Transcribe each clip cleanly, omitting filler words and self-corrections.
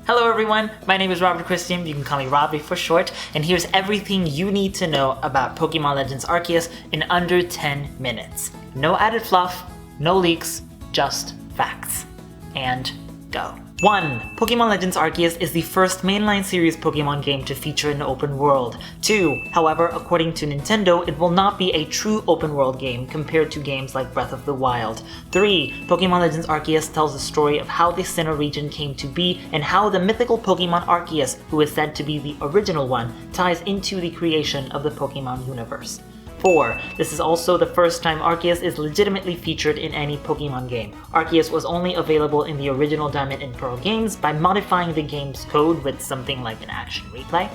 Hello everyone, my name is rbertchristian, you can call me Robbie for short, and here's everything you need to know about Pokémon Legends Arceus in under 10 minutes. No added fluff, no leaks, just facts. And go. 1. Pokémon Legends Arceus is the first mainline series Pokémon game to feature an open world. 2. However, according to Nintendo, it will not be a true open world game compared to games like Breath of the Wild. 3. Pokémon Legends Arceus tells the story of how the Sinnoh region came to be and how the mythical Pokémon Arceus, who is said to be the original one, ties into the creation of the Pokémon universe. 4. This is also the first time Arceus is legitimately featured in any Pokémon game. Arceus was only available in the original Diamond and Pearl games by modifying the game's code with something like an action replay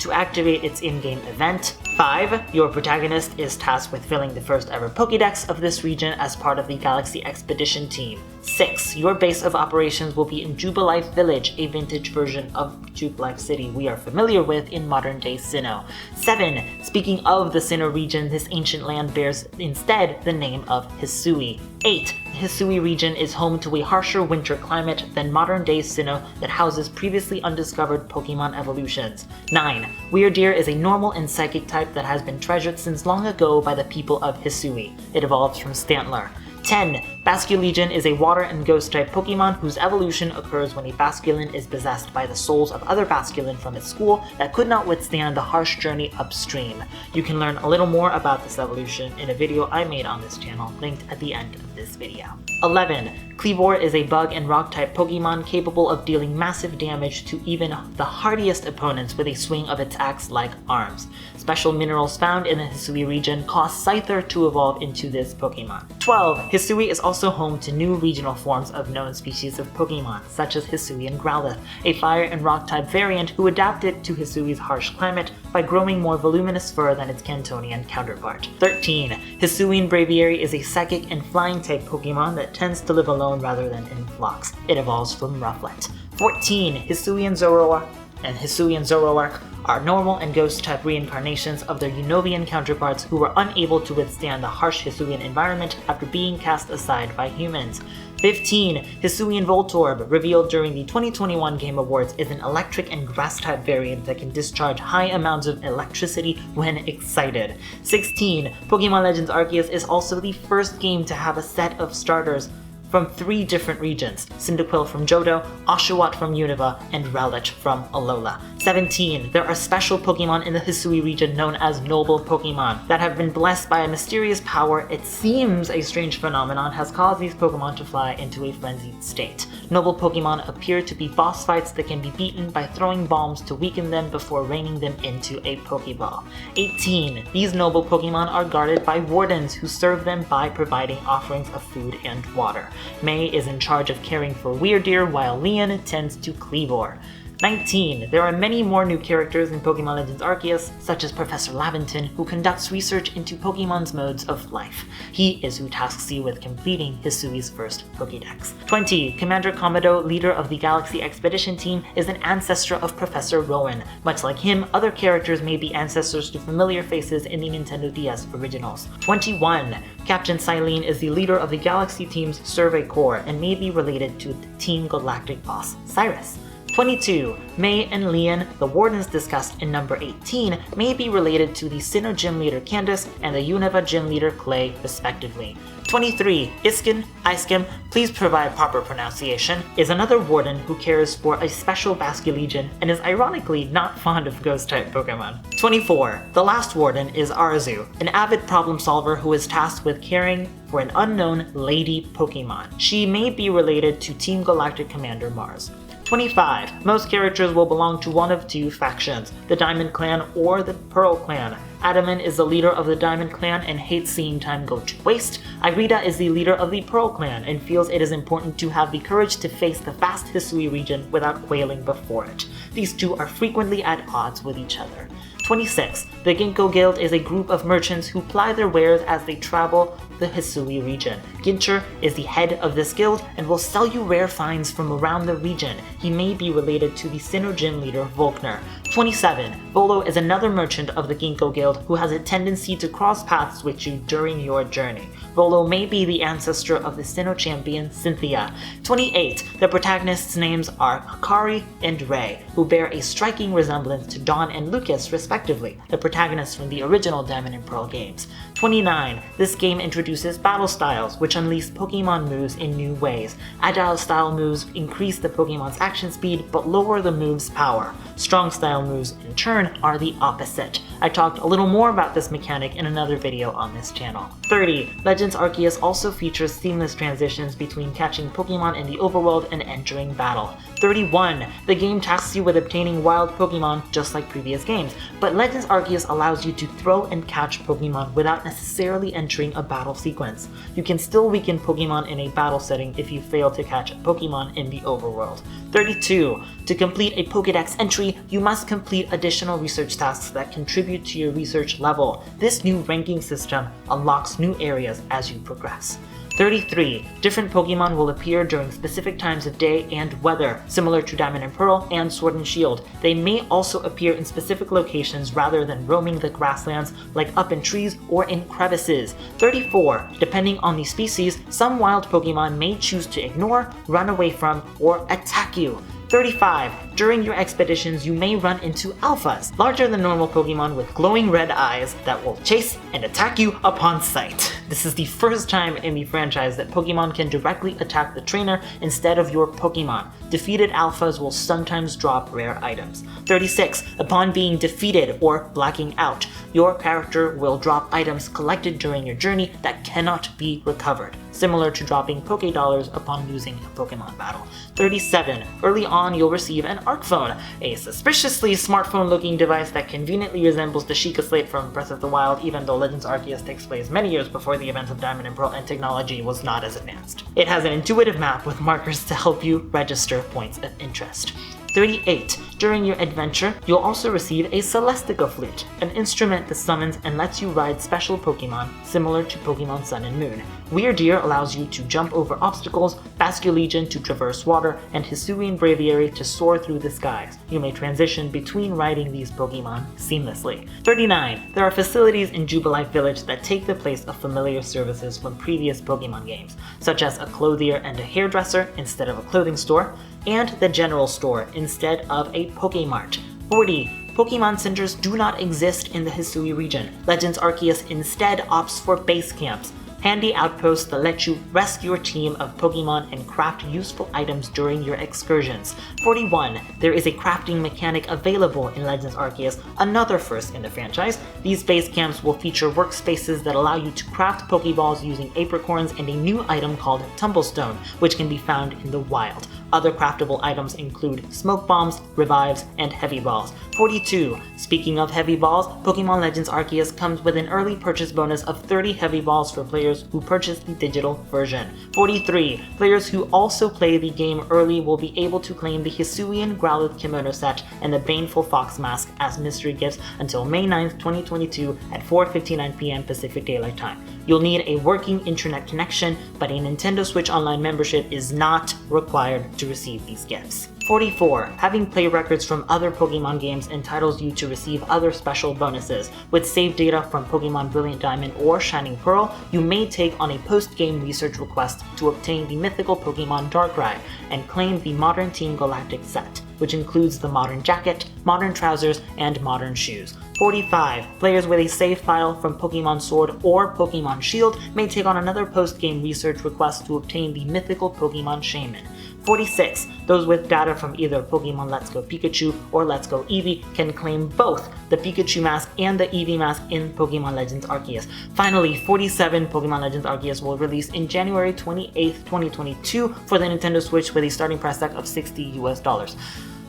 to activate its in-game event. 5. Your protagonist is tasked with filling the first ever Pokédex of this region as part of the Galaxy Expedition team. 6. Your base of operations will be in Jubilife Village, a vintage version of Jubilife City we are familiar with in modern-day Sinnoh. 7. Speaking of the Sinnoh region, this ancient land bears instead the name of Hisui. 8. The Hisui region is home to a harsher winter climate than modern-day Sinnoh that houses previously undiscovered Pokémon evolutions. 9. Wyrdeer is a normal and psychic type that has been treasured since long ago by the people of Hisui. It evolves from Stantler. 10. Basculegion is a water and ghost type Pokemon whose evolution occurs when a Basculin is possessed by the souls of other Basculin from its school that could not withstand the harsh journey upstream. You can learn a little more about this evolution in a video I made on this channel, linked at the end of this video. 11. Kleavor is a bug and rock type Pokemon capable of dealing massive damage to even the hardiest opponents with a swing of its axe-like arms. Special minerals found in the Hisui region cause Scyther to evolve into this Pokemon. 12. Hisui is also home to new regional forms of known species of Pokemon, such as Hisui and Growlithe, a fire and rock type variant who adapted to Hisui's harsh climate by growing more voluminous fur than its Cantonian counterpart. 13. Hisuian Braviary is a psychic and flying type Pokemon that tends to live alone rather than in flocks. It evolves from Rufflet. 14. Hisuian Zoroark and Hisuian Zoroark are normal and ghost type reincarnations of their Unovian counterparts who were unable to withstand the harsh Hisuian environment after being cast aside by humans. 15. Hisuian Voltorb, revealed during the 2021 Game Awards, is an electric and grass type variant that can discharge high amounts of electricity when excited. 16. Pokémon Legends Arceus is also the first game to have a set of starters from 3 different regions: Cyndaquil from Johto, Oshawott from Unova, and Rowlet from Alola. 17. There are special Pokemon in the Hisui region known as Noble Pokemon that have been blessed by a mysterious power. It seems a strange phenomenon has caused these Pokemon to fly into a frenzied state. Noble Pokemon appear to be boss fights that can be beaten by throwing bombs to weaken them before raining them into a Pokeball. 18. These noble Pokemon are guarded by wardens who serve them by providing offerings of food and water. May is in charge of caring for Wyrdeer while Leon tends to Kleavor. 19. There are many more new characters in Pokémon Legends Arceus, such as Professor Laventon, who conducts research into Pokémon's modes of life. He is who tasks you with completing Hisui's first Pokédex. 20. Commander Komodo, leader of the Galaxy Expedition team, is an ancestor of Professor Rowan. Much like him, other characters may be ancestors to familiar faces in the Nintendo DS originals. 21. Captain Silene is the leader of the Galaxy team's Survey Corps and may be related to the Team Galactic boss, Cyrus. 22. May and Leon, the wardens discussed in number 18, may be related to the Sinnoh Gym Leader Candace and the Unova Gym Leader Clay, respectively. 23. Iskim, please provide proper pronunciation, is another warden who cares for a special Basculegion and is ironically not fond of ghost-type Pokemon. 24. The last warden is Arzu, an avid problem solver who is tasked with caring for an unknown lady Pokemon. She may be related to Team Galactic Commander Mars. 25. Most characters will belong to one of 2 factions, the Diamond Clan or the Pearl Clan. Adaman is the leader of the Diamond Clan and hates seeing time go to waste. Irida is the leader of the Pearl Clan and feels it is important to have the courage to face the vast Hisui region without quailing before it. These 2 are frequently at odds with each other. 26. The Ginkgo Guild is a group of merchants who ply their wares as they travel the Hisui region. Gincher is the head of this guild and will sell you rare finds from around the region. He may be related to the Sinnoh gym leader Volkner. 27. Volo is another merchant of the Ginkgo Guild who has a tendency to cross paths with you during your journey. Volo may be the ancestor of the Sinnoh champion Cynthia. 28. The protagonists' names are Akari and Ray, who bear a striking resemblance to Dawn and Lucas respectively, the protagonists from the original Diamond and Pearl games. 29. This game introduces battle styles, which unleash Pokemon moves in new ways. Agile style moves increase the Pokemon's action speed but lower the move's power. Strong style moves, in turn, are the opposite. I talked a little more about this mechanic in another video on this channel. 30. Legends Arceus also features seamless transitions between catching Pokemon in the overworld and entering battle. 31. The game tasks you with obtaining wild Pokemon just like previous games, but Legends Arceus allows you to throw and catch Pokemon without necessarily entering a battle sequence. You can still weaken Pokemon in a battle setting if you fail to catch a Pokemon in the overworld. 32. To complete a Pokédex entry, you must complete additional research tasks that contribute to your research level. This new ranking system unlocks new areas as you progress. 33. Different Pokemon will appear during specific times of day and weather, similar to Diamond and Pearl and Sword and Shield. They may also appear in specific locations rather than roaming the grasslands like up in trees or in crevices. 34. Depending on the species, some wild Pokemon may choose to ignore, run away from, or attack you. 35. During your expeditions, you may run into alphas, larger than normal Pokemon with glowing red eyes that will chase and attack you upon sight. This is the first time in the franchise that Pokemon can directly attack the trainer instead of your Pokemon. Defeated alphas will sometimes drop rare items. 36. Upon being defeated or blacking out, your character will drop items collected during your journey that cannot be recovered, similar to dropping Pokédollars upon losing a Pokemon battle. 37. Early on, you'll receive an Arc Phone, a suspiciously smartphone-looking device that conveniently resembles the Sheikah Slate from Breath of the Wild, even though Legends Arceus takes place many years before the events of Diamond and Pearl and technology was not as advanced. It has an intuitive map with markers to help you register points of interest. 38. During your adventure, you'll also receive a Celestica Flute, an instrument that summons and lets you ride special Pokemon similar to Pokemon Sun and Moon. Weirdeer allows you to jump over obstacles, Basculegion to traverse water, and Hisuian Braviary to soar through the skies. You may transition between riding these Pokemon seamlessly. 39. There are facilities in Jubilife Village that take the place of familiar services from previous Pokemon games, such as a clothier and a hairdresser instead of a clothing store, and the general store instead of a Pokemart. 40. Pokemon centers do not exist in the Hisui region. Legends Arceus instead opts for base camps, handy outposts that let you rescue your team of Pokemon and craft useful items during your excursions. 41. There is a crafting mechanic available in Legends Arceus, another first in the franchise. These base camps will feature workspaces that allow you to craft Pokeballs using apricorns and a new item called Tumblestone, which can be found in the wild. Other craftable items include Smoke Bombs, Revives, and Heavy Balls. 42. Speaking of Heavy Balls, Pokemon Legends Arceus comes with an early purchase bonus of 30 Heavy Balls for players who purchase the digital version. 43. Players who also play the game early will be able to claim the Hisuian Growlithe Kimono set and the Baneful Fox Mask as mystery gifts until May 9th, 2022 at 4:59 p.m. Pacific Daylight Time. You'll need a working internet connection, but a Nintendo Switch Online membership is not required to receive these gifts. 44. Having play records from other Pokemon games entitles you to receive other special bonuses. With save data from Pokemon Brilliant Diamond or Shining Pearl, you may take on a post-game research request to obtain the mythical Pokemon Darkrai and claim the Modern Team Galactic set, which includes the Modern Jacket, Modern Trousers, and Modern Shoes. 45. Players with a save file from Pokemon Sword or Pokemon Shield may take on another post-game research request to obtain the mythical Pokemon Shaman. 46. Those with data from either Pokemon Let's Go Pikachu or Let's Go Eevee can claim both the Pikachu mask and the Eevee mask in Pokemon Legends Arceus. Finally, 47. Pokemon Legends Arceus will release in January 28th, 2022 for the Nintendo Switch with a starting price tag of $60 US.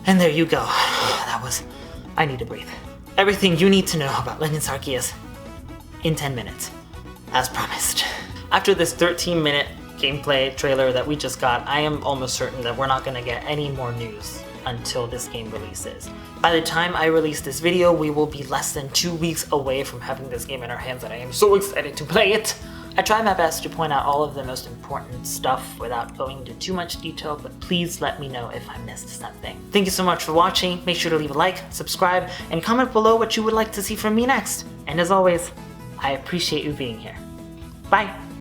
And there you go. I need to breathe. Everything you need to know about Legends Arceus in 10 minutes, as promised. After this 13-minute gameplay trailer that we just got, I am almost certain that we're not going to get any more news until this game releases. By the time I release this video, we will be less than 2 weeks away from having this game in our hands, and I am so excited to play it. I try my best to point out all of the most important stuff without going into too much detail, but please let me know if I missed something. Thank you so much for watching. Make sure to leave a like, subscribe, and comment below what you would like to see from me next. And as always, I appreciate you being here. Bye!